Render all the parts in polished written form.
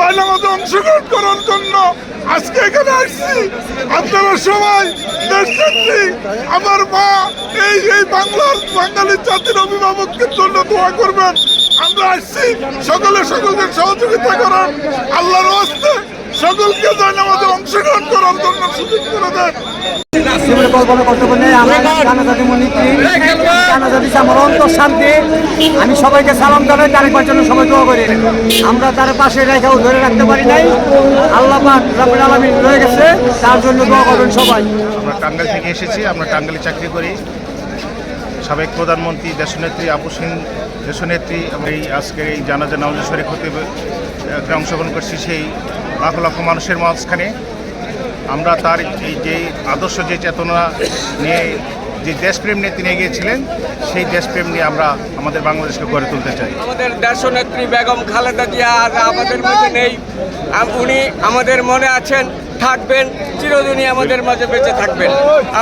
জানাজাতে অংশগ্রহণ করার জন্য আজকে এখানে আসছি। আপনারা সবাই দেশনেত্রী আমার মা এই বাংলার বাঙালি জাতির অভিভাবকের জন্য দোয়া করবেন। আমরা আসছি সকলকে সহযোগিতা করার, আল্লাহর হস্তে সকলকে জানাজাতে অংশগ্রহণ করার জন্য সুযোগ করে দেন। আমি সবাইকে সালাম জানাই, তারেকবার জন্য সবাই দোয়া করি। আমরা তার পাশে রেখাও ধরে রাখতে পারি নাই, আল্লাহ পাক রব্বুল আলামিন রয়ে গেছে, তার জন্য দোয়া করবেন সবাই। আমরা টাঙ্গাইল থেকে এসেছি, আমরা টাঙ্গাইলে চাকরি করি। সাবেক প্রধানমন্ত্রী দেশনেত্রী আপসহীন দেশনেত্রী এই আজকের এই জানাজা নামাজে শরীক হতে অংশগ্রহণ করছি। সেই লাখ লাখ মানুষের মাঝখানে আমরা তার এই যে আদর্শ, যে চেতনা নিয়ে, যে দেশপ্রেম নিয়ে তিনি এগিয়েছিলেন, সেই দেশপ্রেম নিয়ে আমরা আমাদের বাংলাদেশকে গড়ে তুলতে চাই। আমাদের দেশনেত্রী বেগম খালেদা জিয়া আজ আমাদের মাঝে নেই, উনি আমাদের মনে আছেন, থাকবেন, চিরদিনই আমাদের মাঝে বেঁচে থাকবেন।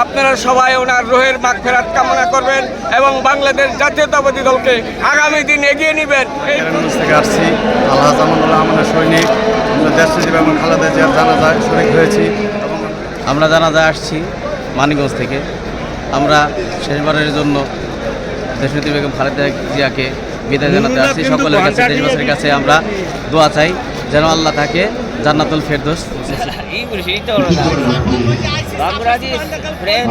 আপনারা সবাই ওনার রুহের মাগফিরাত কামনা করবেন এবং বাংলাদেশ জাতীয়তাবাদী দলকে আগামী দিন এগিয়ে নেবেন। থেকে আসছি, আল্লাহ জামানুল্লাহ আমাদের সৈনিক, আমরা দেশনেত্রী বেগম খালেদা জিয়ার জানাজায় শরীক হয়েছি। আমরা জানাজায় আসছি মানিকগঞ্জ থেকে। আমরা শেষবারের জন্য দেশনেত্রী বেগম খালেদা জিয়াকে বিদায় জানাতে আসছি। সকলের কাছে, দেশবাসীর কাছে আমরা দোয়া চাই যেন আল্লাহ তাকে Jannatul Ferdous Bagus aja, friend,